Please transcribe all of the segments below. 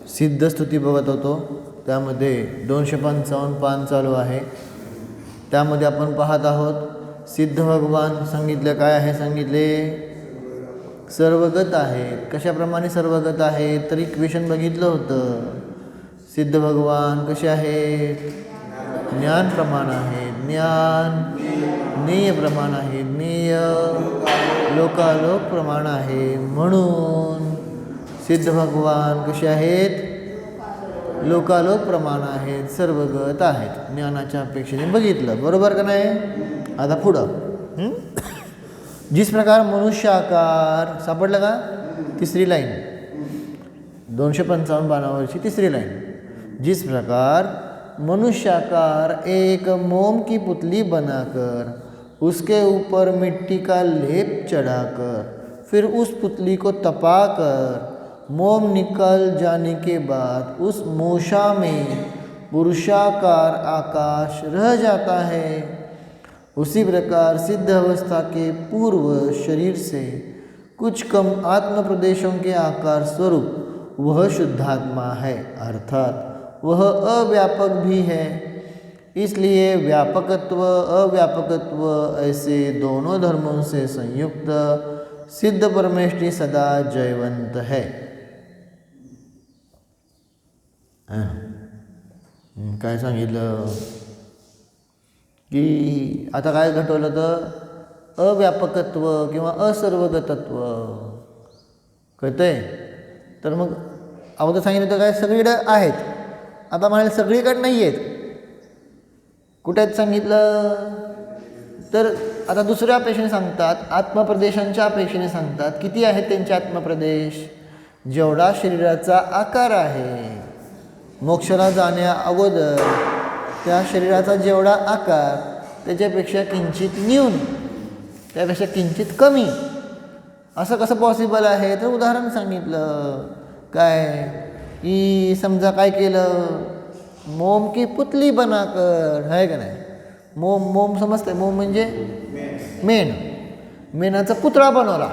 सिद्ध स्तुती बघत होतो. त्यामध्ये 255 पान चालू आहे. त्यामध्ये आपण पाहत आहोत सिद्ध भगवान सांगितले. काय आहे सांगितले? सर्वगत आहेत. कशाप्रमाणे सर्वगत आहेत? तर इक्वेशन बघितलं होतं. सिद्ध भगवान कसे आहेत? ज्ञान प्रमाण आहे. ज्ञान ज्ञेय प्रमाण आहे. ज्ञेय लोकालोक प्रमाण आहे. म्हणून सिद्ध भगवान कसे आहेत? लोकालोक प्रमाण आहेत. सर्वगत आहेत. ज्ञानाच्या अपेक्षेने बघितलं. बरोबर का नाही? आता पुढं जिस प्रकार मनुष्याकार सापडलं का? तिसरी लाईन 255 पानावरची तिसरी लाईन. जिस प्रकार मनुष्याकार एक मोम की पुतली बनाकर उसके ऊपर मिट्टी का लेप चढ़ाकर फिर उस पुतली को तपाकर मोम निकल जाने के बाद उस मोशा में पुरुषाकार आकाश रह जाता है, उसी प्रकार सिद्ध अवस्था के पूर्व शरीर से कुछ कम आत्म प्रदेशों के आकार स्वरूप वह शुद्धात्मा है, अर्थात वह अव्यापक भी है. इसलिए व्यापकत्व अव्यापकत्व ऐसे दोनों धर्मों से संयुक्त सिद्ध परमेष्ठी सदा जयवंत है. काय सांगितलं की आता काय घटवलं तर अव्यापकत्व किंवा असर्वगतत्व कळतंय. तर मग अगोदर सांगितलं तर काय सगळीकडे आहेत. आता म्हणाले सगळीकडे नाही आहेत. कुठे आहेत सांगितलं तर आता दुसऱ्या अपेक्षेने सांगतात. आत्मप्रदेशांच्या अपेक्षेने सांगतात. किती आहेत त्यांचे आत्मप्रदेश? जेवढा शरीराचा आकार आहे. मोक्षाला जाण्या अगोदर त्या शरीराचा जेवढा आकार त्याच्यापेक्षा किंचित न्यून, त्यापेक्षा किंचित कमी. असं कसं पॉसिबल आहे? तर उदाहरण सांगितलं. काय की समजा काय केलं, मोम की पुतली बनाकर, आहे का नाही? मोम समजते? मोम म्हणजे मेण. मेणाचा पुतळा बनवला.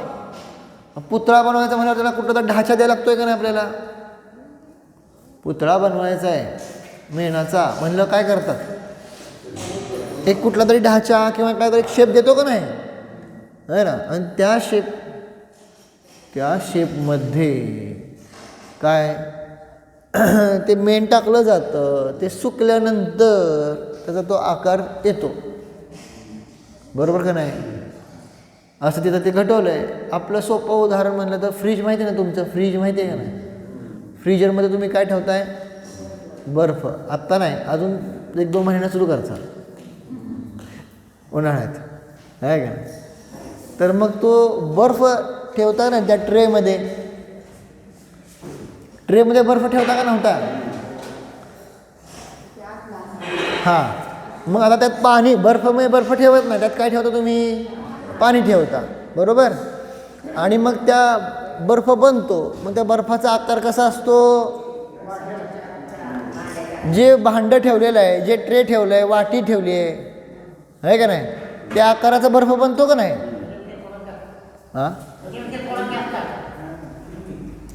पुतळा बनवायचा म्हणल्यावर त्याला कुठं तर ढाचा द्यायला लागतोय का नाही? आपल्याला पुतळा बनवायचा आहे मेणाचा म्हणलं काय करतात? एक कुठला तरी ढाचा किंवा काहीतरी शेप देतो का नाही? आहे ना. आणि त्या शेपमध्ये काय ते मेण टाकलं जातं. ते सुकल्यानंतर त्याचा तो आकार येतो. बरोबर का नाही? असं तिथं ते घटवलं आहे. आपलं सोपं उदाहरण म्हणलं तर फ्रीज माहिती आहे ना तुमचं? फ्रीज माहिती आहे का नाही? फ्रीजरमध्ये तुम्ही काय ठेवताय? बर्फ. आत्ता नाही, अजून 1-2 महिन्यात सुरू करता उन्हाळ्यात, आहे का? तर मग तो बर्फ ठेवता ना त्या ट्रेमध्ये बर्फ ठेवता का नव्हता? हां. मग आता त्यात पाणी बर्फ ठेवत नाही. त्यात काय ठेवता तुम्ही? पाणी ठेवता. बरोबर. आणि मग त्या बर्फ बनतो. मग त्या बर्फाचा आकार कसा असतो? जे भांडं ठेवलेलं आहे, जे ट्रे ठेवलं आहे, वाटी ठेवली आहे का नाही, त्या आकाराचा बर्फ बनतो का नाही? हां,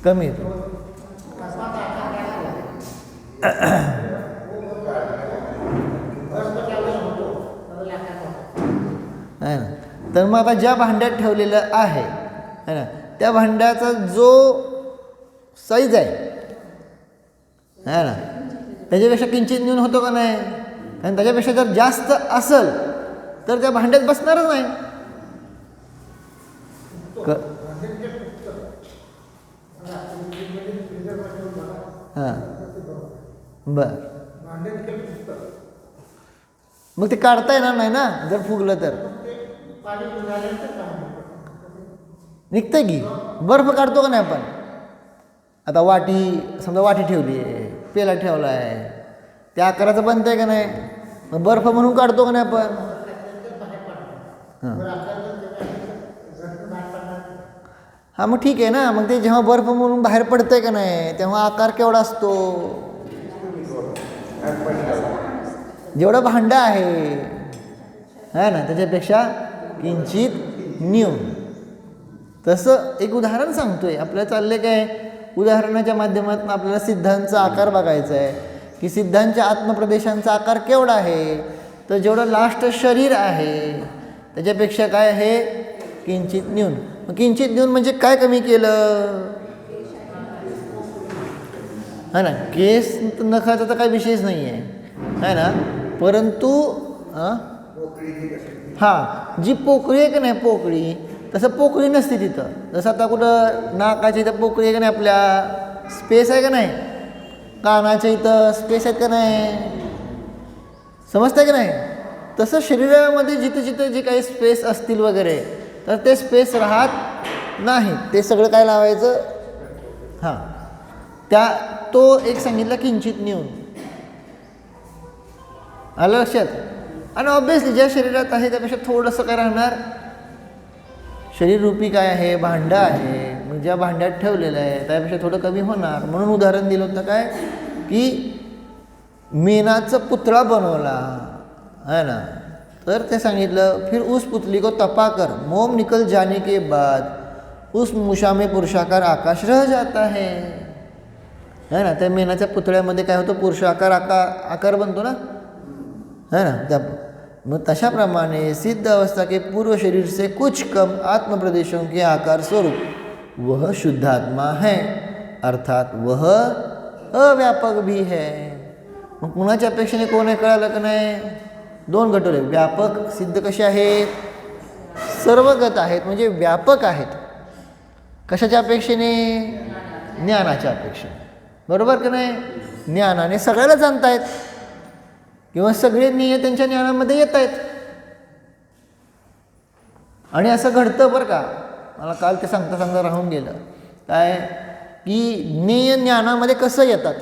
कमी येतो. आहे ना. तर मग आता ज्या भांड्यात ठेवलेलं आहे ना, त्या भांड्याचा जो साईज आहे ना, त्याच्यापेक्षा किंचित न्यून होतो का नाही? आणि त्याच्यापेक्षा जर जास्त असेल तर त्या भांड्यात बसणारच नाही. हां, बर. मग ते काढता येणार नाही ना जर फुगलं तर. निघतंय की बर्फ काढतो का नाही आपण? आता समजा वाटी ठेवली आहे, पेला ठेवला आहे, त्या आकाराचं बनतंय का नाही? मग बर्फ म्हणून काढतो का नाही आपण? हां, मग ठीक आहे ना. मग ते जेव्हा बर्फ म्हणून बाहेर पडतंय का नाही, तेव्हा आकार केवढा असतो? जेवढं भांडं आहे ना त्याच्यापेक्षा किंचित न्यून. तसं एक उदाहरण सांगतोय. आपल्याला चाललंय काय, उदाहरणाच्या माध्यमातून आपल्याला सिद्धांचा आकार बघायचा आहे की सिद्धांच्या आत्मप्रदेशांचा आकार केवढा आहे. तर जेवढं लास्ट शरीर आहे त्याच्यापेक्षा काय आहे, किंचित न्यून. किंचित न्यून म्हणजे काय कमी केलं है ना. केस नखाचा तर काही विषयच नाही आहे ना, परंतु हां जी पोकळी आहे का नाही, पोकळी तसं पोकळी नसते तिथं. जसं आता कुठं नाकाच्या इथं पोकळी आहे का नाही, आपल्या स्पेस आहे का नाही, कानाच्या इथं स्पेस आहेत का नाही, समजतं का नाही. तसं शरीरामध्ये जिथे जिथे जे काही स्पेस असतील वगैरे तर ते स्पेस राहत नाही. ते सगळं काय लावायचं, हां त्या तो एक सांगितला किंचित न्यून. आलं लक्षात. आणि ऑब्वियसली ज्या शरीरात आहे त्यापेक्षा थोडंसं काय राहणार, शरीररूपी काय आहे, भांडं आहे, मग ज्या भांड्यात ठेवलेलं आहे त्यापेक्षा थोडं कमी होणार. म्हणून उदाहरण दिलं होतं काय की मेणाचा पुतळा बनवला है ना, तर ते सांगितलं फिर उस पुतली को तपा कर मोम निकल जाने के बाद उस मूषा में पुरुषाकार आकाश रह जाता है ना. त्या मेणाच्या पुतळ्यामध्ये काय होतं, पुरुषाकार आकार बनतो ना है ना. त्या मग तशाप्रमाणे सिद्ध अवस्था के पूर्व शरीर से कुछ कम आत्म प्रदेशों के आकार स्वरूप वह शुद्धात्मा है, अर्थात वह अव्यापक भी है. मग कुणाच्या अपेक्षेने कोण आहे कळालं का नाही. दोन गटोले व्यापक सिद्ध कसे आहेत, सर्वगत आहेत म्हणजे व्यापक आहेत. कशाच्या अपेक्षेने, ज्ञानाच्या अपेक्षेने. बरोबर का नाही. ज्ञानाने सगळ्याला जाणतायत किंवा सगळे ज्ञेय त्यांच्या ज्ञानामध्ये येत आहेत. आणि असं घडतं बरं का, मला काल ते सांगता सांगता राहून गेलं काय की ज्ञेय ज्ञानामध्ये कसं येतात,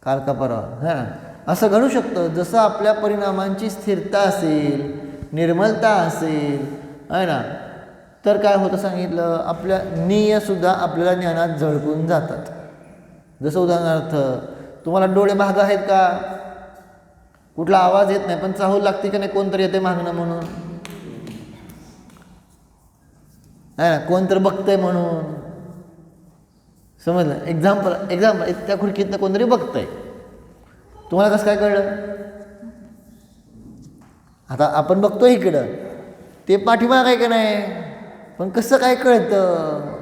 काल का परवा हां असं घडू शकतं. जसं आपल्या परिणामांची स्थिरता असेल, निर्मलता असेल आहे ना, तर काय होतं सांगितलं, आपल्या ज्ञेयसुद्धा आपल्याला ज्ञानात झळकून जातात. जसं उदाहरणार्थ तुम्हाला डोळे भाग आहेत का, कुठला आवाज येत नाही पण चाहूल लागते का नाही, कोणतरी येते मागणं म्हणून आहे ना, कोणतरी बघतंय म्हणून. समजलं. एक्झाम्पल त्या खुर्कीतनं कोणतरी बघतंय, तुम्हाला कसं काय कळलं. आता आपण बघतोय इकडं, ते पाठीमाग आहे का नाही, पण कसं काय कळतं,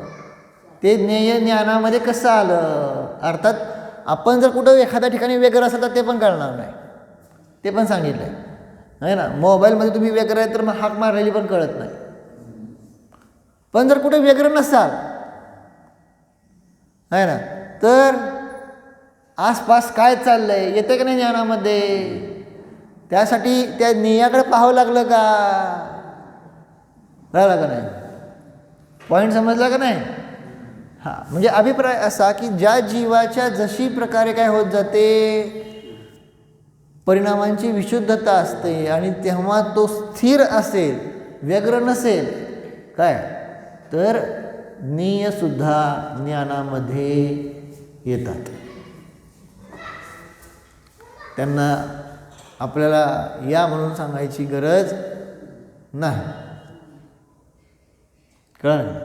ते ज्ञानामध्ये कसं आलं. अर्थात आपण जर कुठं एखाद्या ठिकाणी वेगळं असेल तर ते पण कळणार नाही, ते पण सांगितलं आहे ना. मोबाईलमध्ये तुम्ही वेगळं आहे तर मग हाक मारलेली पण कळत नाही. पण जर कुठे वेगळं नसाल आहे ना, तर आसपास काय चाललंय येते का नाही ज्ञानामध्ये. त्यासाठी त्या ज्ञेयाकडे पाहावं लागलं का, राहिला का नाही. पॉईंट समजला का नाही. हां म्हणजे अभिप्राय असा की ज्या जीवाच्या जशी प्रकारे काय होत जाते, परिणामांची विशुद्धता असते आणि तेव्हा तो स्थिर असेल, व्यग्र नसेल काय, तर ज्ञेयसुद्धा ज्ञानामध्ये येतात. त्यांना आपल्याला या म्हणून सांगायची गरज नाही, कळलं.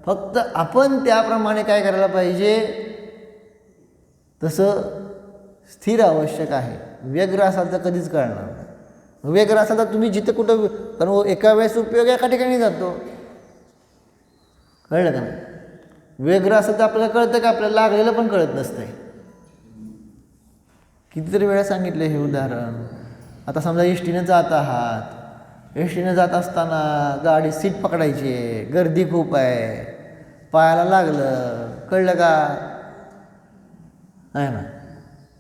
फक्त आपण त्याप्रमाणे काय करायला पाहिजे, तसं स्थिर आवश्यक आहे. व्यग्र असाल तर कधीच कळणार नाही. व्यग्र असाल तर तुम्ही जिथे कुठं, कारण एका वेळेस उपयोग एका ठिकाणी जातो, कळलं का नाही. व्यग्र असेल तर आपल्याला कळतं का, आपल्याला लागलेलं पण कळत नसतंय. कितीतरी वेळा सांगितले हे उदाहरण. आता समजा एसटीनं जात आहात, एसटीनं जात असताना गाडी सीट पकडायची आहे, गर्दी खूप आहे, पायाला लागलं, कळलं का आहे ना.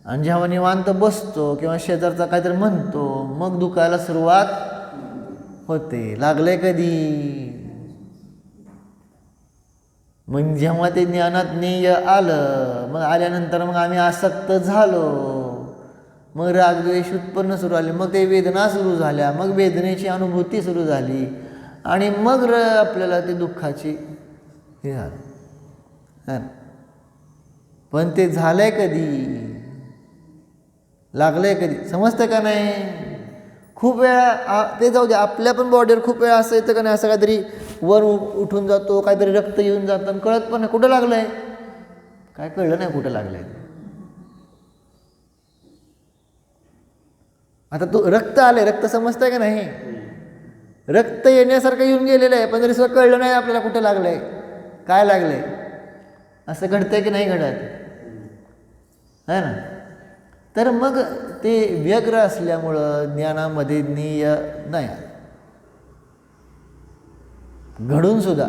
आणि जेव्हा निवांत बसतो किंवा शेजारचा काहीतरी म्हणतो मग दुखायला सुरुवात होते. लागले कधी, मग जेव्हा ते ज्ञानात ज्ञेय आलं, मग आल्यानंतर मग आम्ही आसक्त झालो, मग रागद्वेष उत्पन्न सुरू झाले, मग ते वेदना सुरू झाल्या, मग वेदनेची अनुभूती सुरू झाली आणि मग आपल्याला ते दुःखाची हे झालं. पण ते झालंय कधी, लागलंय कधी, समजतं का नाही. खूप वेळा ते जाऊ दे, आपल्या पण बॉडीवर खूप वेळा असं येतं का नाही, असं काहीतरी वर उठून जातो, काहीतरी रक्त येऊन जातं आणि कळत पण नाही कुठं लागलं आहे, काय कळलं नाही कुठं लागलं आहे. आता तू रक्त आले, रक्त समजतंय का नाही, रक्त येण्यासारखं येऊन गेलेलं आहे, पण तरी सुद्धा कळलं नाही आपल्याला कुठं लागलं आहे, काय लागलं आहे. असं घडतंय की नाही घडत है ना. तर मग ते व्यग्र असल्यामुळं ज्ञानामध्ये निय नाही घडून सुद्धा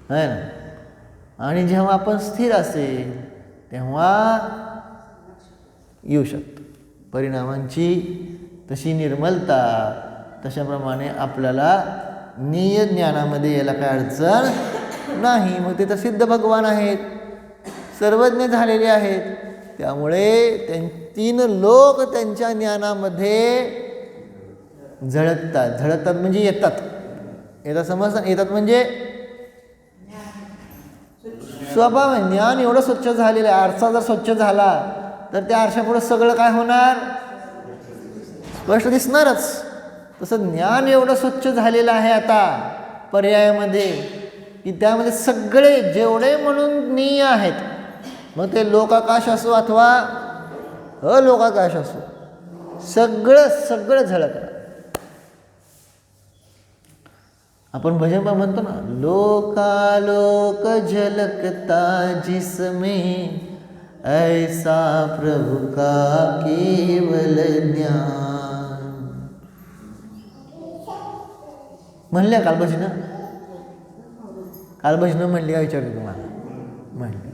है ना. आणि जेव्हा आपण स्थिर असेल तेव्हा येऊ शकतो परिणामांची तशी निर्मलता. तशाप्रमाणे आपल्याला निय ज्ञानामध्ये यायला काय अडचण नाही. मग ते तर सिद्ध भगवान आहेत, सर्वज्ञ झालेले आहेत, त्यामुळे 3 लोक त्यांच्या ज्ञानामध्ये झळकतात म्हणजे येतात समजतात. येतात म्हणजे स्वभाव आहे. ज्ञान एवढं स्वच्छ झालेलं आहे, आरसा जर स्वच्छ झाला तर त्या आरशापुढे सगळं काय होणार, स्पष्ट दिसणारच. तसं ज्ञान एवढं स्वच्छ झालेलं आहे आता पर्यायामध्ये की त्यामध्ये सगळे जेवढे म्हणून निय आहेत, मग ते लोकाकाश असो अथवा अलोकाकाश असो, सगळं झळकणार. आपण भजन पण म्हणतो ना, लोकालोक झलकता जिसमें ऐसा प्रभु का केवल ज्ञान. म्हणल्या काल भजन म्हणली का विचारतो तुम्हाला. म्हणली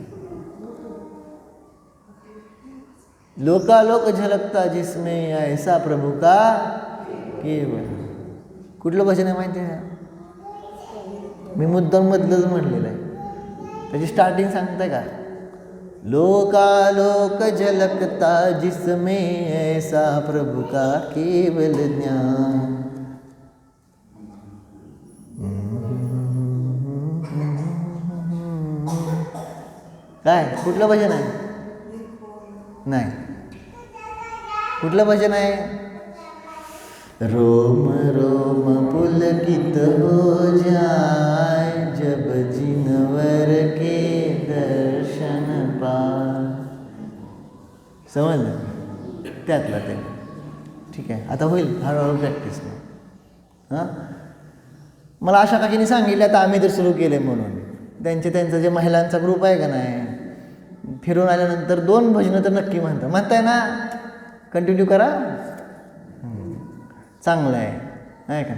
लोकालोक झलकता जिसमें ऐसा प्रभु का केवल. कुठलं भजन आहे माहिती आहे? मी मुद्दाम मधलंच म्हणलेलं आहे, त्याची स्टार्टिंग सांगताय का, लोकालोक झलकता जिसमें ऐसा प्रभु का केवल ज्ञान. काय कुठलं भजन आहे? नाही, कुठलं भजन आहे? रोम रोम पुलकित हो जाए जब जिनवर के दर्शन पाए. समजलं त्यातला ते. ठीक आहे, आता होईल हळूहळू प्रॅक्टिस. हां, मला आशा काकीने सांगितलं आता आम्ही तर सुरू केले म्हणून. त्यांचं जे महिलांचा ग्रुप आहे का नाही, फिरून आल्यानंतर 2 भजनं तर नक्की म्हणताय ना. कंटिन्यू करा, चांगलं आहे का.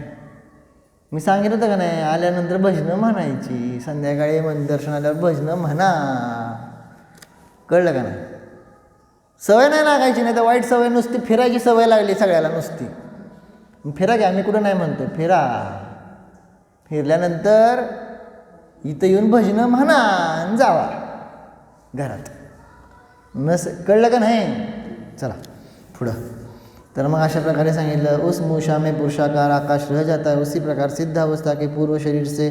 मी सांगितलं होतं का नाही, आल्यानंतर भजनं म्हणायची, संध्याकाळी दर्शन आल्यावर भजनं म्हणा. कळलं का नाही? सवय नाही लागायची, नाही तर वाईट सवय, नुसती फिरायची सवय लागली सगळ्याला नुसती. फिरा की, आम्ही कुठं नाही म्हणतो, फिरा. फिरल्यानंतर इथं येऊन भजनं म्हणा आणि जावा घरात. कळलं का नाही? चला पुढं. तर मग अशा प्रकारे सांगितलं, उस मूषा में पुरुषाकार आकाश रह जाता है, उसी प्रकार सिद्ध अवस्था के पूर्व शरीर से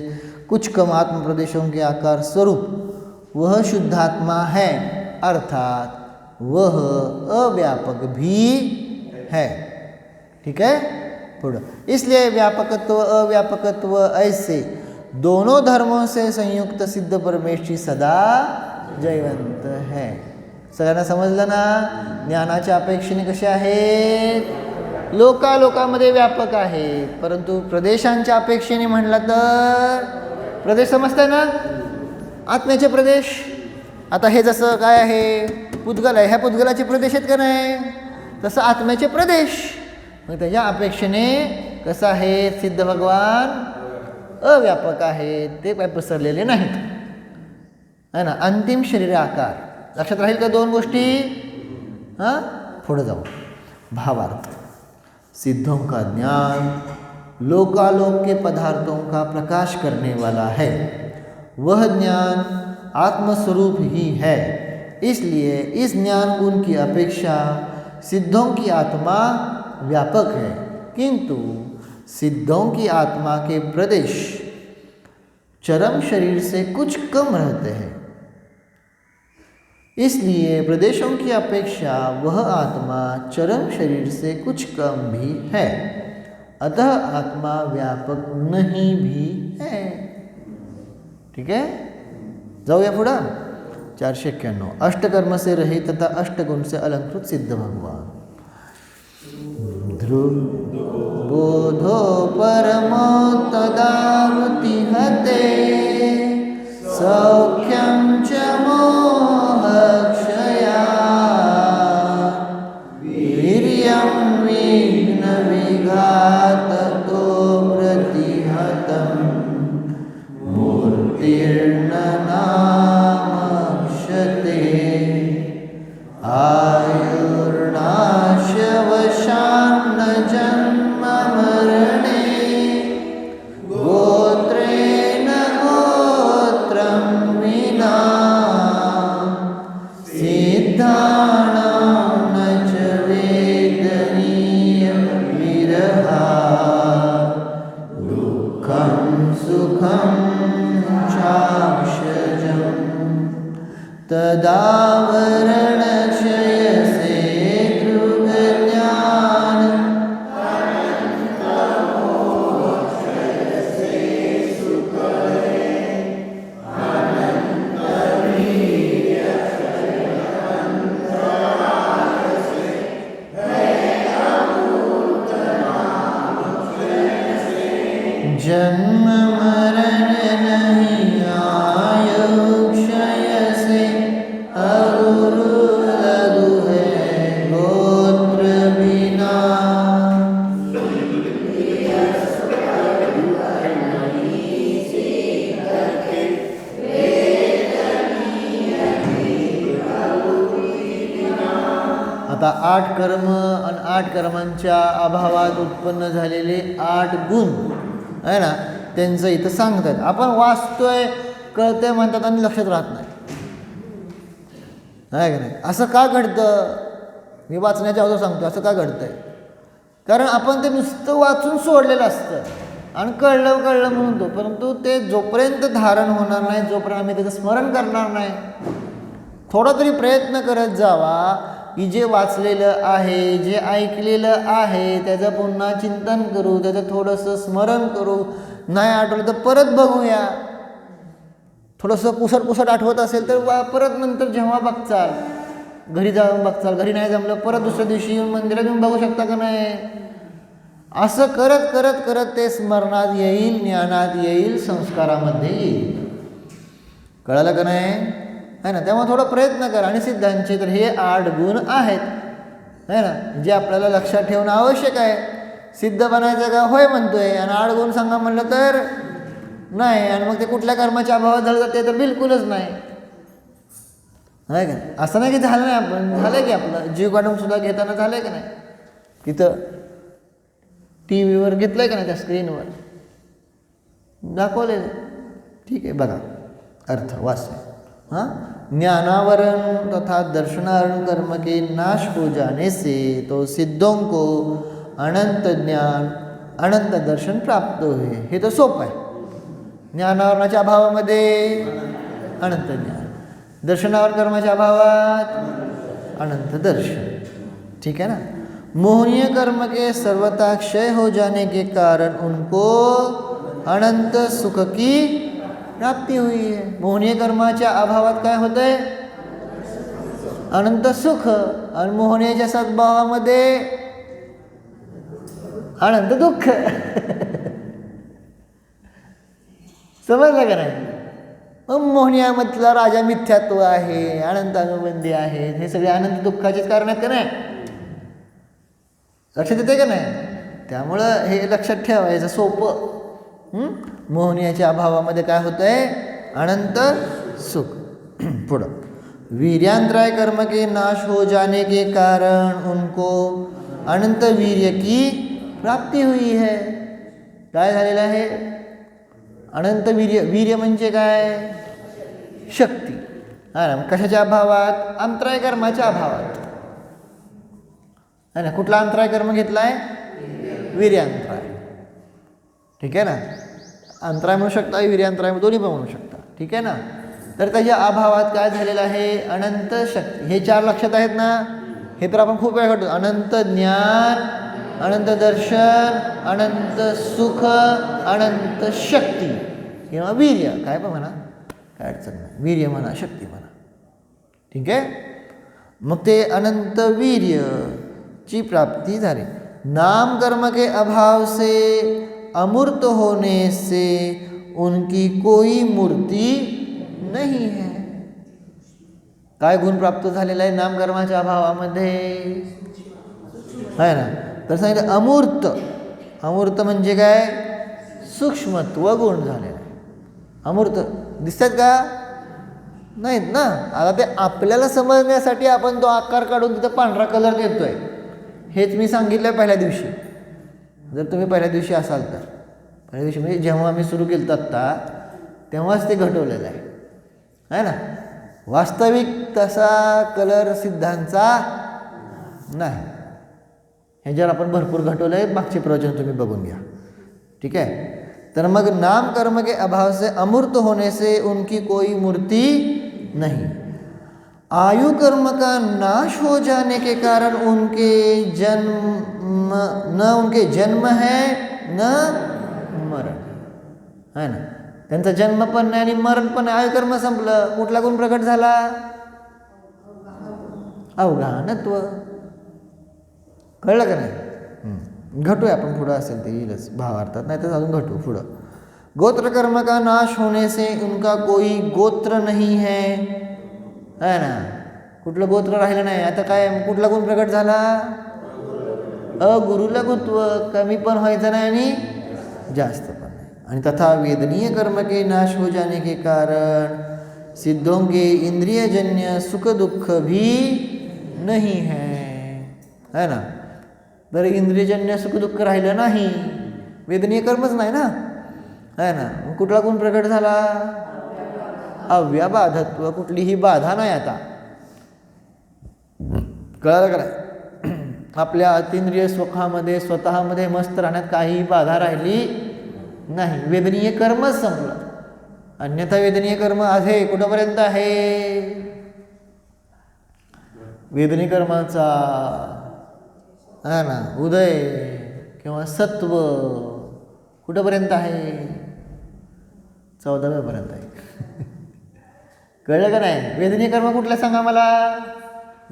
कुछ कम आत्म प्रदेशों के आकार स्वरूप वह शुद्धात्मा है, अर्थात वह अव्यापक भी है. ठीक है, पुढं. इसलिए व्यापकत्व अव्यापकत्व ऐसे दोनों धर्मों से संयुक्त सिद्ध परमेश्वरी सदा जयवंत है. सगळ्यांना समजलं ना? ज्ञानाच्या अपेक्षेने कसे आहेत? लोकामध्ये व्यापक आहेत, परंतु प्रदेशांच्या अपेक्षेने म्हणलं तर प्रदेश समजताय ना, आत्म्याचे प्रदेश. आता हे जसं काय आहे, पुद्गल आहे, ह्या पुद्गलाचे प्रदेश आहेत का नाही, तसं आत्म्याचे प्रदेश. मग त्याच्या अपेक्षेने कसं आहे, सिद्ध भगवान अव्यापक आहेत, ते काय पसरलेले नाहीत है ना. अंतिम शरीर आकार लक्षात राहील का 2 गोष्टी. हां, पुढे जाऊ. भावार्थ. सिद्धों का ज्ञान लोकालोक के पदार्थों का प्रकाश करने वाला है. वह ज्ञान आत्मस्वरूप ही है, इसलिए इस ज्ञान गुण की अपेक्षा सिद्धों की आत्मा व्यापक है, किंतु सिद्धों की आत्मा के प्रदेश चरम शरीर से कुछ कम रहते हैं. इसलिए प्रदेशों की अपेक्षा वह आत्मा चरम शरीर से कुछ कम भी है. अतः आत्मा व्यापक नहीं भी है. ठीक आहे. जाऊया पुढं. 491. अष्टकर्म से रहित तथा अष्टगुण से अलंकृत सिद्ध भगवान. ध्रुव बोधो परमो तदावृति हते सौख्यं च मोहक्षया वीर्यं विघ्न विघाततो प्रतिहतं मूर्तिर्न नामक्षते आयुर्नाशवशान्न जन्म मरणे गोत्रेण गोत्रं विना सिद्धानां न च वेदनीय विरहा दुःखं सुखं चाक्षजम् तदावरणक्षयसे दृग्ज्ञान जन्म मरण नहीं आयु क्षय से अगुरु लघु है गोत्र बिना आता 8 कर्म आणि 8 कर्मांच्या अभावात उत्पन्न झालेले 8 गुण आहे ना, त्यांचं इथं सांगतात. आपण वाचतोय कळतंय म्हणतात आणि लक्षात राहत नाही, आहे का नाही? असं का घडतं? मी वाचण्याच्या अगोदर सांगतो असं का घडतंय. कारण आपण ते नुसतं वाचून सोडलेलं असतं आणि कळलं म्हणतो, परंतु ते जोपर्यंत धारण होणार नाही, जोपर्यंत आम्ही त्याचं स्मरण करणार नाही, थोडा तरी प्रयत्न करत जावा की जे वाचलेलं आहे, जे ऐकलेलं आहे त्याचं पुन्हा चिंतन करू, त्याचं थोडंसं स्मरण करू. नाही आठवलं तर परत बघूया. थोडंसं पुसट आठवत असेल तर परत नंतर जेव्हा बघचाल, घरी जाऊन बघचाल, घरी नाही जमलं परत दुसऱ्या दिवशी येऊन मंदिरात येऊन बघू शकता का नाही. असं करत करत करत ते स्मरणात येईल, ज्ञानात येईल, संस्कारामध्ये येईल. कळालं का नाही, आहे ना? तेव्हा थोडा प्रयत्न करा. आणि सिद्धांचे तर हे 8 गुण आहेत, आहे ना, जे आपल्याला लक्षात ठेवणं आवश्यक आहे. सिद्ध बनायचं का? होय म्हणतोय, आणि 8 गुण सांगा म्हणलं तर नाही. आणि मग ते कुठल्या कर्माच्या अभावात झालं ते तर बिलकुलच नाही, आहे का? असं नाही की झालं नाही, आपण झालं की आपलं जीव काढून सुद्धा घेताना झालं का नाही. तिथं टी व्हीवर घेतलं का नाही, त्या स्क्रीनवर दाखवलेलं. ठीक आहे, बघा अर्थ वाचय. हाँ, ज्ञानावरण तथा दर्शनावरण कर्म के नाश हो जाने से तो सिद्धों को अनंत ज्ञान अनंत दर्शन प्राप्त हुए. हे तर सोपं आहे. ज्ञानावरणाच्या अभावामध्ये अनंत ज्ञान, दर्शनावर कर्माच्या अभावात अनंत दर्शन. ठीक है ना. मोहनीय कर्म के सर्वथा क्षय हो जाने के कारण उनको अनंत सुख की प्राप्ती हुई है. मोहनीय कर्माच्या अभावात काय होतंय? अनंत सुख. आणि मोहनीयच्या सद्भावामध्ये अनंत दुःख. समजलं का नाही? मग मोहनीयामधला राजा मिथ्यात्व आहे, अनंत अनुबंधी आहेत, हे सगळे अनंत दुःखाचेच कारण आहेत का नाही? लक्षात येते का नाही? त्यामुळं हे लक्षात ठेवायचं सोपं. मोहनीयाच्या अभावामध्ये काय होतंय? अनंत सुख. पुढं, वीर्यांतराय कर्म के नाश हो जाने के कारण उनको अनंत वीर्य की प्राप्ती हुई है. काय झालेलं आहे? अनंत वीर्य. वीर्य म्हणजे काय? शक्ती. हा ना. कशाच्या अभावात? अंतराय कर्माच्या अभावात, है ना. कुठला अंतराय कर्म घेतलाय? वीर्यांतराय. ठीक आहे ना. अंतराय म्हणू शकता, वीर्यांतराय दोन्ही पण म्हणू शकता. ठीक आहे ना. तर त्याच्या अभावात काय झालेलं आहे? अनंत शक्ती. हे 4 लक्षात आहेत ना. हे तर आपण खूप वेळा करतो. अनंत ज्ञान अनंत दर्शन, अनंत सुख, अनंत शक्ती किंवा वीर्य, काय पण म्हणा, काय अडचण नाही, वीर्य म्हणा, शक्ती म्हणा. ठीक आहे. मग ते अनंत वीर्यची प्राप्ती झाली. नाम कर्म के अभाव से अमूर्त होने से उनकी कोई मूर्ति नहीं है. काय गुण प्राप्त झालेला आहे नामकर्माच्या अभावामध्ये, आहे ना. तर सांगितलं अमूर्त. अमूर्त म्हणजे काय, सूक्ष्मत्व गुण झालेला आहे. अमूर्त दिसतात का, नाहीत ना. आता ते आपल्याला समजण्यासाठी आपण तो आकार काढून तिथं पांढरा कलर देतोय. हेच मी सांगितलं पहिल्या दिवशी. जर तुम्ही पहिल्या दिवशी असाल तर, पहिल्या दिवशी म्हणजे जेव्हा आम्ही सुरू केलं आत्ता, तेव्हाच ते घटवलेलं आहे ना. वास्तविक तसा कलर सिद्धांचा नाही. ह्याच्यावर आपण भरपूर घटवलं आहे, मागचे प्रवचन तुम्ही बघून घ्या. ठीक आहे. तर मग नाम कर्म के अभाव से अमूर्त होने से उनकी कोई मूर्ति नहीं. आयु कर्म का नाश हो जाने के कारण उनके जन्म उनके जन्म है न मरण, है ना. त्यांचा जन्म पण नाही आणि मरण पण नाही. आयुकर्म संपलं. कुठला गुण प्रकट झाला, अवघानत्व. कळलं का नाही. घटूया आपण पुढं, असेल ते येईलच भावार्थात, नाही तर अजून घटू पुढं. गोत्र कर्म का नाश होने से उनका कोई गोत्र नहीं है ना. कुठलं गोत्र राहिलं नाही. आता काय, कुठला गुण प्रकट झाला, अगुरुलघुत्व. कमी पण व्हायचं नाही आणि जास्त पण नाही. आणि तथा वेदनीय कर्म के नाश हो जाने के कारण सिद्धों के इंद्रियजन्य सुख दुख भी नहीं है ना. तर इंद्रियजन्य सुख दुःख राहिलं नाही, वेदनीय कर्मच नाही ना, आहे ना. कुठला गुण प्रकट झाला, अव्याबाधत्व. कुठलीही बाधा नाही. आता कळलं का नाही. आपल्या अतिंद्रिय सुखामध्ये स्वतःमध्ये मस्त राहण्यात काही बाधा राहिली नाही. वेदनीय कर्मच संपलं. अन्यथा वेदनीय कर्म आहे कुठंपर्यंत आहे, वेदनीय कर्माचा, है ना, उदय किंवा सत्व कुठंपर्यंत आहे, 14व्यापर्यंत आहे. कळलं का नाही. वेदनीय कर्म कुठलं सांगा मला,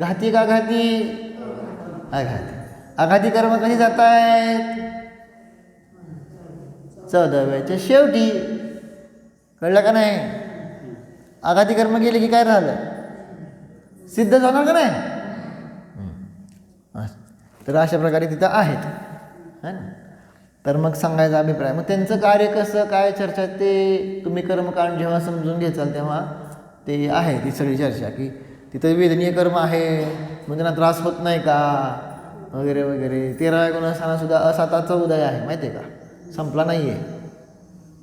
घाती का आघाती, आघाती. आघाती कर्म कधी जात आहेत, 14व्याच्या शेवटी. कळलं का नाही. आघाती कर्म गेले की काय राहिलं, सिद्ध होणार का नाही. तर अशा प्रकारे तिथं आहेत, है ना. तर मग सांगायचा अभिप्राय, मग त्यांचं कार्य कसं काय चर्चा, ते तुम्ही कर्मकांड जेव्हा समजून घ्याल तेव्हा ते आहे ती सगळी चर्चा, की तिथं वेदनीय कर्म आहे मग त्यांना त्रास होत नाही का वगैरे वगैरे. 13व्या गुणस्थानातसुद्धा असाताचा उदय आहे, माहिती आहे का, संपला नाही आहे.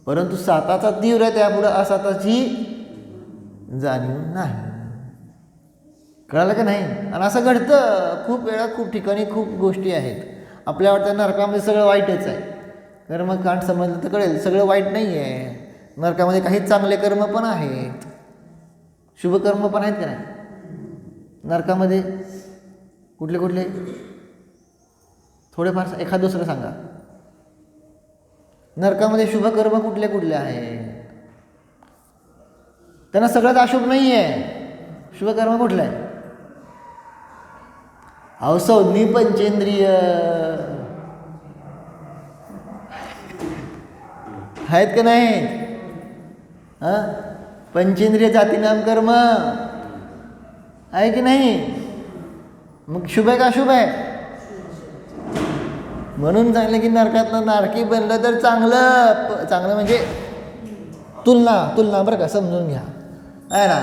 परंतु साताचा तीव्र आहे, त्यापुढं असाताची जाणीव नाही. कळालं का नाही. आणि असं घडतं खूप वेळा, खूप ठिकाणी, खूप गोष्टी आहेत. आपल्या वाटतं नरकामध्ये सगळं वाईटच आहे. कर्मकांड समजलं तर कळेल सगळं वाईट नाही आहे. नरकामध्ये काही चांगले कर्म पण आहेत, शुभकर्म पण आहेत का नाही नरकामध्ये. कुठले कुठले, थोडेफार एखाद दुसरं सांगा. नरकामध्ये शुभकर्म कुठले कुठले आहेत, त्यांना सगळंच अशुभ नाही आहे. शुभकर्म कुठलं आहे, संज्ञी पंचेंद्रिय आहेत का नाही. पंचेंद्रिय जाती नाम कर्म आहे की नाही. मग शुभ आहे का अशुभ आहे. म्हणून सांगितलं की नरकातलं नारकी बनलं तर चांगलं, चांगलं म्हणजे तुलना बरं का, समजून घ्या, आहे ना.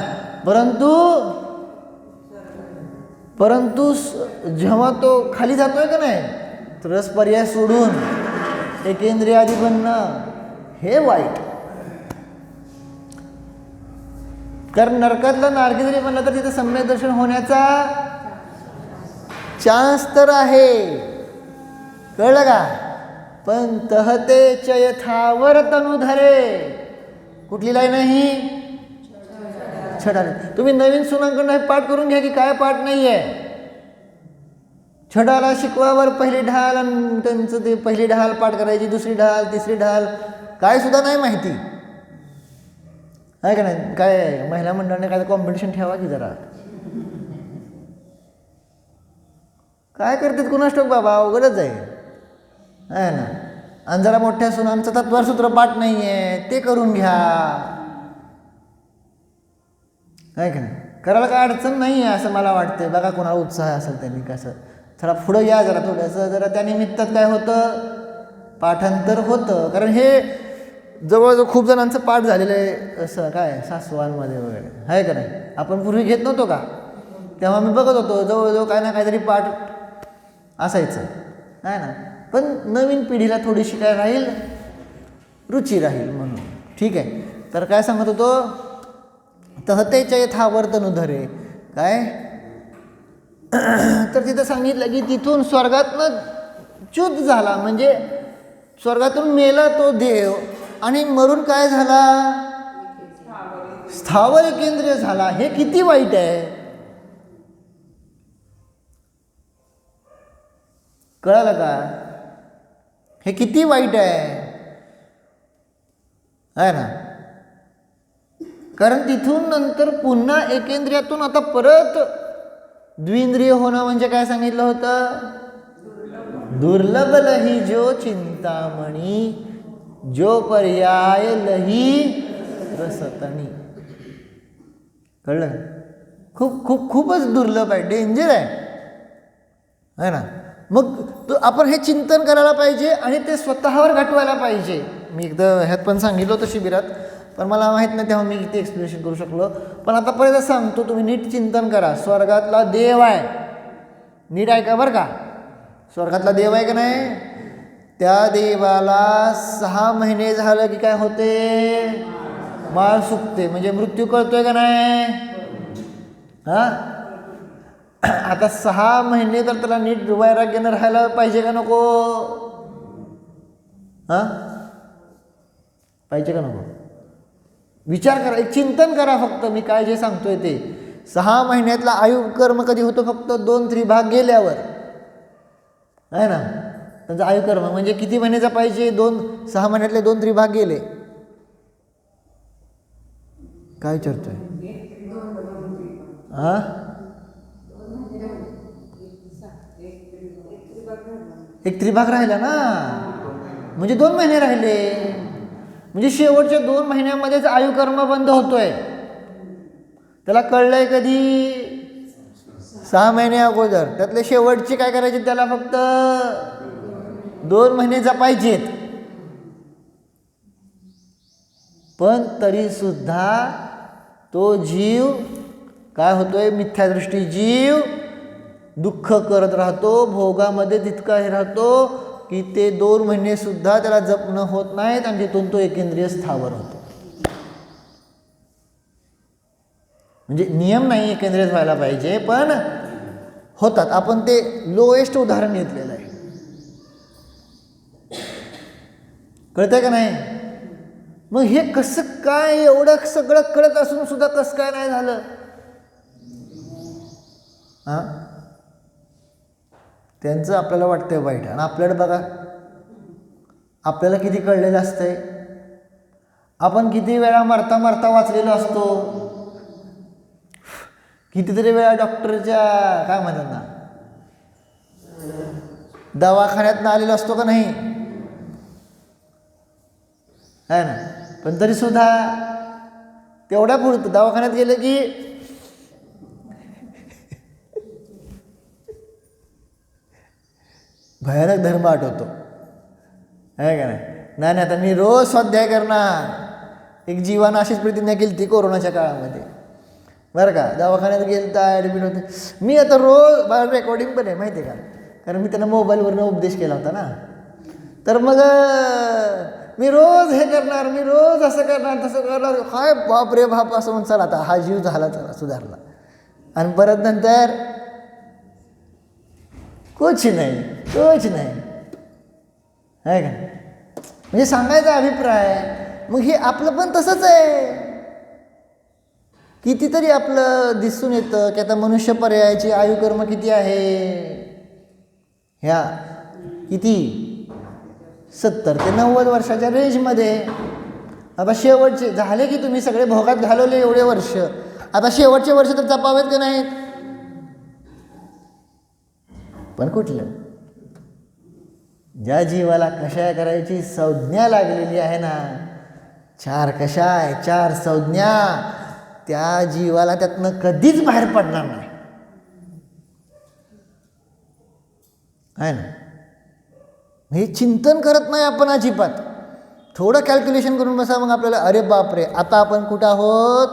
परंतु जेव्हा तो खाली जातोय का नाही, तर रस पर्याय सोडून एकेंद्रियादी बनणं हे वाईट. कारण नरकातला नारकी जरी बनलं तर तिथे सम्यक दर्शन होण्याचा चान्स तर आहे. कळलं का. पण तहते चयथावर तनुधरे, कुठली लाईन नाही, छटाले. तुम्ही नवीन सुनांकडून पाठ करून घ्या की काय पाठ नाही आहे. छटाला शिकवावर पहिली ढाल आणि त्यांचं ते पहिली ढाल पाठ करायची, दुसरी ढाल, तिसरी ढाल, काय सुद्धा नाही माहिती आहे का नाही. काय महिला मंडळाने काय कॉम्पिटिशन ठेवा की जरा. काय करतात कुणास ठाऊक बाबा, अवघडच आहे ना. आणि जरा मोठ्या सुनांचं तत्वार सूत्र पाठ नाही आहे ते करून घ्या, आहे का नाही. करायला काय अडचण नाही आहे असं मला वाटतं. बघा कोणाला उत्साह असेल त्यांनी कसं थोडा पुढं या जरा थोडंसं, जरा त्या निमित्तात काय होतं, पाठांतर होतं. कारण हे जवळजवळ खूप जणांचं पाठ झालेलं आहे असं काय सासवांमध्ये वगैरे, आहे का नाही. आपण पूर्वी घेत नव्हतो का, तेव्हा मी बघत होतो जवळजवळ काय ना काहीतरी पाठ असायचं, आहे ना. पण नवीन पिढीला थोडीशी काय राहील, रुची राहील म्हणून. ठीक आहे. तर काय सांगत होतो, तहतेच्या यथावर्तन धरे काय, तर तिथं सांगितलं की तिथून स्वर्गातनं च्युत झाला, म्हणजे स्वर्गातून मेला तो देव आणि मरून काय झाला, स्थावर केंद्रीय झाला. हे किती वाईट आहे, कळालं का. हे किती वाईट आहे ना. कारण तिथून नंतर पुन्हा एकेंद्रियातून आता परत द्विंद्रिय होणं म्हणजे काय सांगितलं होतं, दुर्लभ लही जो चिंतामणी, जो पर्याय लही रसतणी. कळलं. खूपच दुर्लभ आहे, डेंजर आहे ना. मग तो आपण हे चिंतन करायला पाहिजे आणि ते स्वतःवर घटवायला पाहिजे. मी एकदा ह्यात पण सांगितलं होतं शिबिरात, पण मला माहीत नाही तेव्हा मी किती एक्सप्लेनेशन करू शकलो. पण आतापर्यंत सांगतो, तुम्ही नीट चिंतन करा. स्वर्गातला देव आहे, नीट ऐका बरं का. स्वर्गातला देव आहे का नाही, त्या देवाला 6 महिने झालं की काय होते, माळ सुकते, म्हणजे मृत्यू कळतोय का नाही. हां, आता 6 महिने तर त्याला नीट वैराग्यानं राहायला पाहिजे का नको. हां, पाहिजे का नको, विचार करा, एक चिंतन करा फक्त. मी काय जे सांगतोय ते 6 महिन्यातला आयुकर्म कधी होतो, फक्त 2 त्रिभाग गेल्यावर, आहे ना. त्यांचा आयुकर्म म्हणजे किती महिन्याचा पाहिजे, 6 महिन्यातले 2 त्रिभाग गेले. काय विचारतोय. हां, एक त्रिभाग राहिला ना, म्हणजे 2 महिने राहिले. म्हणजे शेवटच्या 2 महिन्यामध्येच आयुकर्म बंद होतोय. त्याला कळलंय कधी, 6 महिने अगोदर. त्यातले शेवटचे काय करायचे, त्याला फक्त 2 महिने जपायचेत. पण तरी सुद्धा तो जीव काय होतोय, मिथ्यादृष्टी जीव दुःख करत राहतो, भोगामध्ये तितका हे राहतो की ते 2 महिने सुद्धा त्याला जपणं होत नाहीत आणि तिथून तो एकेंद्रिय स्थावर होतो. म्हणजे नियम नाही एकेंद्रिय व्हायला पाहिजे, पण होतात. आपण ते लोएस्ट उदाहरण घेतलेलं आहे, कळतंय का नाही. मग हे कसं काय, एवढं सगळं कळत असून सुद्धा कसं काय नाही झालं. हां, त्यांचं आपल्याला वाटतंय वाईट, आणि आपल्याला बघा, आपल्याला किती कळलेलं असतंय. आपण किती वेळा मरता मरता वाचलेलो असतो, कितीतरी वेळा डॉक्टरच्या काय म्हणतात ना, दवाखान्यात आलेलो असतो का नाही, आहे ना. पण तरी सुद्धा तेवढ्या पुरतं दवाखान्यात गेलं की भयानक धर्म आठवतो, आहे का नाही. नाही आता मी रोज स्वाध्याय करणार. एक जीवानं अशीच प्रतिज्ञा केली ती कोरोनाच्या काळामध्ये, बरं का. दवाखान्यात गेलं तर ॲडमिट होते. मी आता रोज, मला रेकॉर्डिंग पण आहे माहिती आहे का, कारण मी त्यांना मोबाईलवरनं उपदेश केला होता ना. तर मग मी रोज हे करणार, मी रोज असं करणार तसं करणार. काय बाप रे बाप असं म्हणून, चला आता हा जीव झाला, चला सुधारला. आणि परत नंतर कुछ नाही, आहे का. म्हणजे सांगायचा अभिप्राय, मग हे आपलं पण तसंच आहे. कितीतरी आपलं दिसून येतं की आता मनुष्य पर्यायाची आयुकर्म किती आहे, ह्या किती 70 ते 90 वर्षाच्या रेंजमध्ये. आता शेवटचे झाले की तुम्ही सगळे भोगात घालवले एवढे वर्ष, आता शेवटचे वर्ष तर जपावेत की नाहीत? पण कुठलं? ज्या जीवाला कशाय करायची संज्ञा लागलेली आहे ना, 4 कशाय 4 संज्ञा, त्या जीवाला त्यातनं कधीच बाहेर पडणार नाही आहे ना. हे चिंतन करत नाही आपण अजिबात. थोडं कॅल्क्युलेशन करून बसा, मग आपल्याला अरे बापरे, आता आपण कुठं आहोत.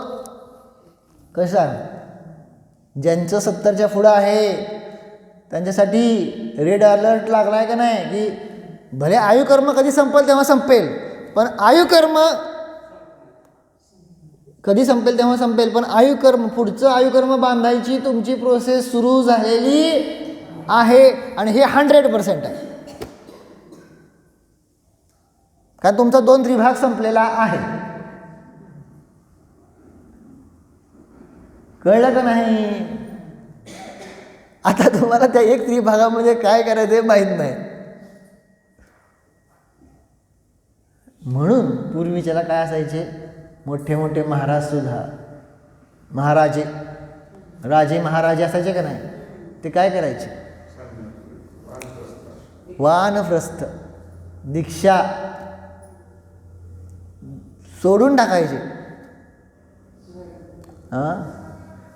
कसा ज्यांचं 70च्या पुढं आहे त्यांच्यासाठी रेड अलर्ट लागला आहे का नाही, की भले आयुकर्म कधी संपेल तेव्हा संपेल, पण आयुकर्म कधी संपेल तेव्हा संपेल, पण आयुकर्म पुढचं आयुकर्म बांधायची तुमची प्रोसेस सुरू झालेली आहे. आणि हे 100% आहे, कारण तुमचा 2 त्रिभाग संपलेला आहे. कळलं का नाही? आता तुम्हाला त्या 1 त्रिभागामध्ये काय करायचं हे माहीत नाही. म्हणून पूर्वीच्याला काय असायचे, मोठे मोठे महाराज सुद्धा, महाराजे राजे महाराजे असायचे का नाही, ते काय करायचे, वानप्रस्थ दीक्षा सोडून टाकायचे.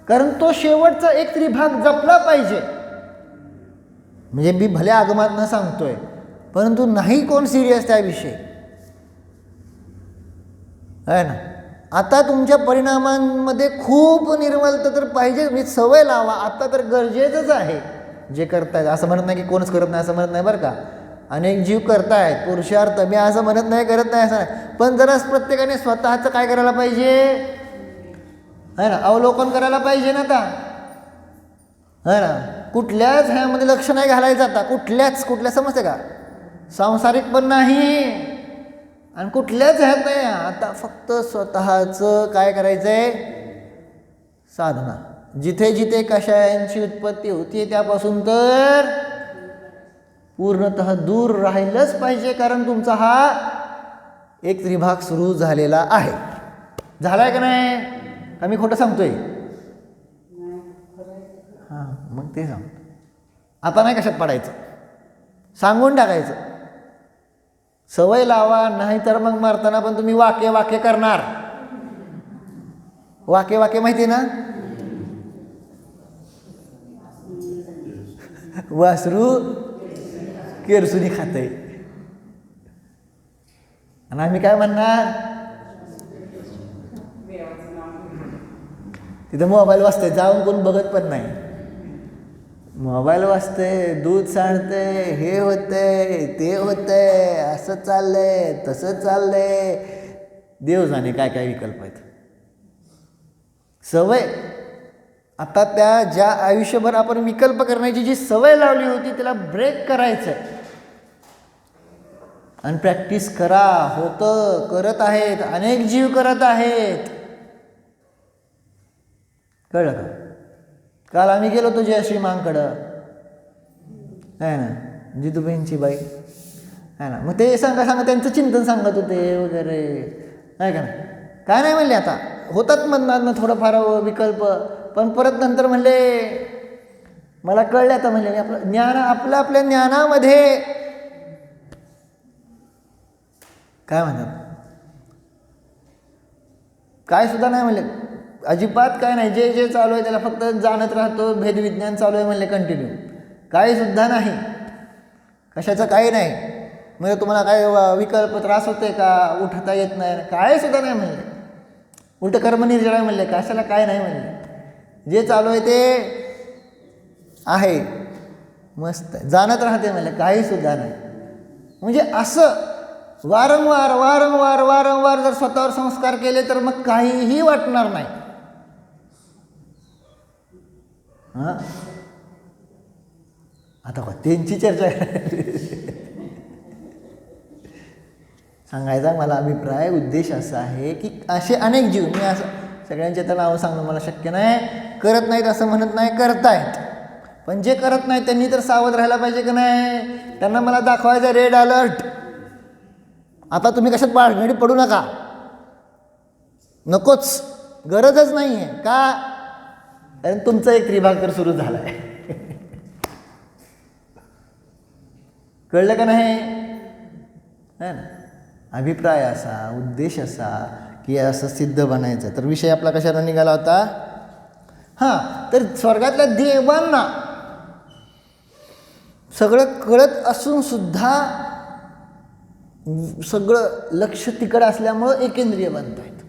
कारण तो शेवटचा 1 त्रिभाग जपला पाहिजे. म्हणजे मी भले आगमात न सांगतोय, परंतु नाही कोण सिरियस त्याविषयी आहे ना. आता तुमच्या परिणामांमध्ये खूप निर्मलता तर पाहिजे, मी सवय लावा. आता तर गरजेचंच आहे जे करतायत. असं म्हणत नाही की कोणच करत नाही, असं म्हणत नाही बरं का. अनेक जीव करतायत पुरुषार्थ, मी असं म्हणत नाही करत नाही असं नाही, पण जरा प्रत्येकाने स्वतःचं काय करायला पाहिजे है ना, अवलोकन करायला पाहिजे ना. आता है ना, कुठल्याच ह्यामध्ये लक्ष नाही घालायचं. आता कुठल्या समजते का, सांसारिक पण नाही आणि कुठल्याच ह्यात नाही. आता फक्त स्वतःचं काय करायचं आहे, साधना. जिथे जिथे कशायांची उत्पत्ती होती त्यापासून तर पूर्णतः दूर राहिलंच पाहिजे, कारण तुमचा हा 1 त्रिभाग सुरू झालेला आहे. झालाय का नाही, का मी खोटं सांगतोय? हां, मग ते सांग. आता नाही कशात पडायचं, सांगून टाकायचं. सवय लावा, नाही तर मग मारताना पण तुम्ही वाके वाके करणार. वाके वाके माहिती ना, वासरू केरसुनी खातंय आणि आम्ही काय म्हणणार, तिथं मोबाईल वाजते, जाऊन कोण बघत पण नाही. मोबाईल वाजते, दूध सांडते, हे होतंय ते होतंय, असं चाललंय तसं चाललंय, देव जाणे काय काय विकल्प आहेत. सवय आता त्या ज्या आयुष्यभर आपण विकल्प करण्याची जी सवय लावली होती त्याला ब्रेक करायचं आहे. आणि प्रॅक्टिस करा. होतं, करत आहेत, अनेक जीव करत आहेत. कळलं का? काल आम्ही गेलो होतो जयश्री मांकडं आहे ना, जितूबाईंची बाई आहे ना. मग ते सांगा त्यांचं चिंतन सांगत होते वगैरे आहे का नाही. काय नाही म्हणले, आता होतात म्हणणार ना थोडंफार विकल्प, पण परत नंतर म्हणले मला कळलं आता, म्हणले आपलं ज्ञान, आपल्या ज्ञानामध्ये काय म्हणतात, काय सुद्धा नाही म्हणले, अजिबात काय नाही. जे जे चालू आहे त्याला फक्त जाणत राहतो, भेदविज्ञान चालू आहे म्हणले कंटिन्यू, काही सुद्धा नाही, कशाचं काही नाही. म्हणजे तुम्हाला काय विकल्प त्रास होते का, उठता येत नाही, काय सुद्धा नाही म्हणले. उलट कर्मनिर्जळ म्हणले, कशाला काय नाही म्हणले. जे चालू आहे ते आहे, मस्त जाणत राहते म्हणले, काही सुद्धा नाही. म्हणजे असं वारंवार वारंवार वारंवार जर स्वतःवर संस्कार केले तर मग काहीही वाटणार नाही. हां, आता त्यांची चर्चा सांगायचा मला अभिप्राय, उद्देश असा आहे की असे अनेक जीव, मी असं सगळ्यांचे तर नावं सांगणं मला शक्य नाही, करत नाहीत असं म्हणत नाही, करतायत. पण जे करत नाही त्यांनी तर सावध राहायला पाहिजे की नाही. त्यांना मला दाखवायचं रेड अलर्ट. आता तुम्ही कशात भानगडी पडू नका, नकोच, गरजच नाही आहे. का? कारण तुमचा एक त्रिभाग तर सुरू झाला आहे. कळलं का नाही? है ना. अभिप्राय असा, उद्देश असा की असं सिद्ध बनायचं. तर विषय आपला कशाला निघाला होता? हां, तर स्वर्गातल्या देवांना सगळं कळत असून सुद्धा सगळं लक्ष तिकडं असल्यामुळं एकेंद्रिय बनत आहेत.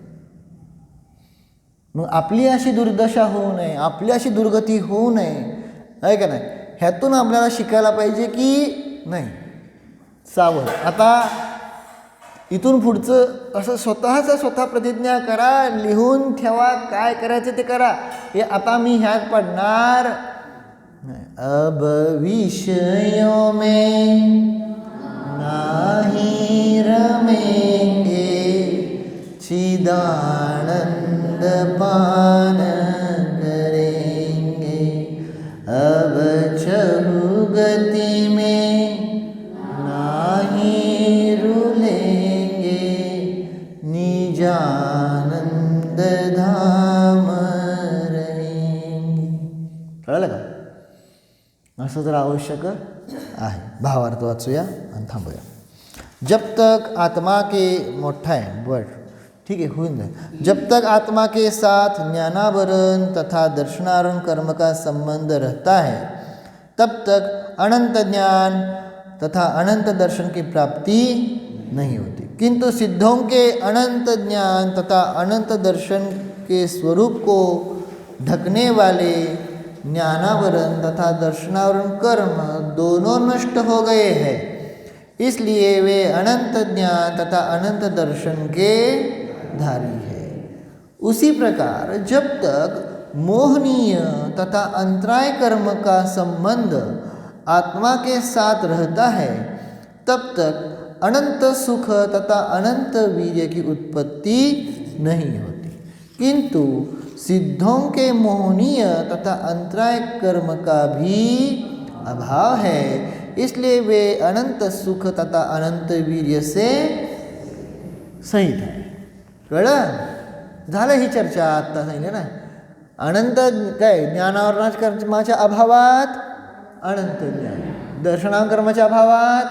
मग आपली अशी दुर्दशा होऊ नये, आपली अशी दुर्गती होऊ नये, आहे का नाही. ह्यातून आपल्याला शिकायला पाहिजे की नाही सावध. आता इथून पुढचं असं स्वतः प्रतिज्ञा करा, लिहून ठेवा, काय करायचं ते करा. हे आता मी ह्यात पडणार. अब विषयों में नाही रमेंगे, चिदानंद पान करेंगे. अब चहुगति में नाही रुलेंगे, निजानंद धाम रहेंगे. कळलं का? असं तर आवश्यक आहे. भावार्थ वाचूया आणि थांबूया. जब तक आत्मा के, मोठा आहे वर्ड, ठीक है, होऊन जाए. जब तक आत्मा के साथ ज्ञानावरण तथा दर्शनावरण कर्म का संबंध रहता है, तब तक अनंत ज्ञान तथा अनंत दर्शन की प्राप्ति नहीं होती. किंतु सिद्धों के अनंत ज्ञान तथा अनंत दर्शन के स्वरूप को ढकने वाले ज्ञानावरण तथा दर्शनावरण कर्म दोनों नष्ट हो गए हैं. इसलिए वे अनंत ज्ञान तथा अनंत दर्शन के धारी है. उसी प्रकार जब तक मोहनीय तथा अंतराय कर्म का संबंध आत्मा के साथ रहता है, तब तक अनंत सुख तथा अनंत वीर्य की उत्पत्ति नहीं होती. किंतु सिद्धों के मोहनीय तथा अंतराय कर्म का भी अभाव है, इसलिए वे अनंत सुख तथा अनंत वीर्य से सहित है. कळलं? झालं ही चर्चा आत्ता सांगितलं ना. अनंत काय ज्ञानावरणाच्या कर्माच्या अभावात अनंत ज्ञान, दर्शनाकर्माच्या अभावात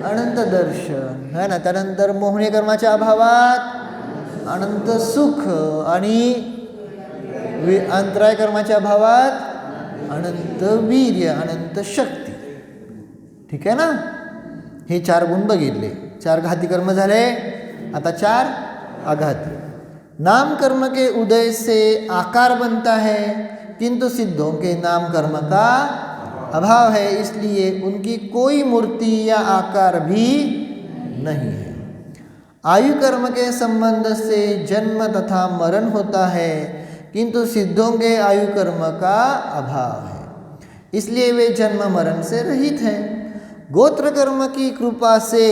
अनंत दर्शन, है ना. त्यानंतर मोहनीय कर्माच्या अभावात अनंत सुख आणि अंतराय कर्माच्या अभावात अनंत वीर्य, अनंत शक्ती. ठीक आहे ना. हे 4 गुण बघितले. 4 घाती कर्म झाले. आता 4 आघाती. नाम कर्म के उदय से आकार बनता है, किंतु सिद्धों के नाम कर्म का अभाव है, इसलिए उनकी कोई मूर्ति या आकार भी नहीं है. आयु कर्म के संबंध से जन्म तथा मरण होता है, किंतु सिद्धों के आयु कर्म का अभाव है, इसलिए वे जन्म मरण से रहित हैं. गोत्र कर्म की कृपा से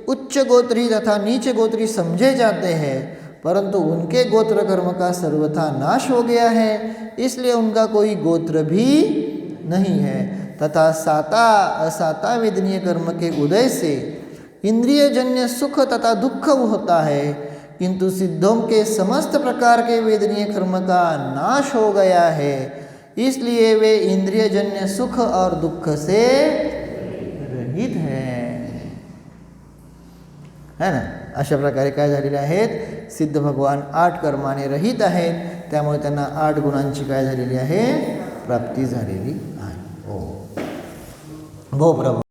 उच्च गोत्री तथा नीच गोत्री समझे जाते हैं, परंतु उनके गोत्र कर्म का सर्वथा नाश हो गया है, इसलिए उनका कोई गोत्र भी नहीं है. तथा साता असाता वेदनीय कर्म के उदय से इंद्रियजन्य सुख तथा दुख होता है, किंतु सिद्धों के समस्त प्रकार के वेदनीय कर्म का नाश हो गया है, इसलिए वे इंद्रियजन्य सुख और दुख से रहित हैं. है ना. अशा प्रकारे काय झालेले आहेत? सिद्ध भगवान 8 कर्माने रहित आहेत. त्यामुळे त्यांना 8 गुणांची काय झालेली आहे? प्राप्ती झालेली आहे. हो. भो प्रभू.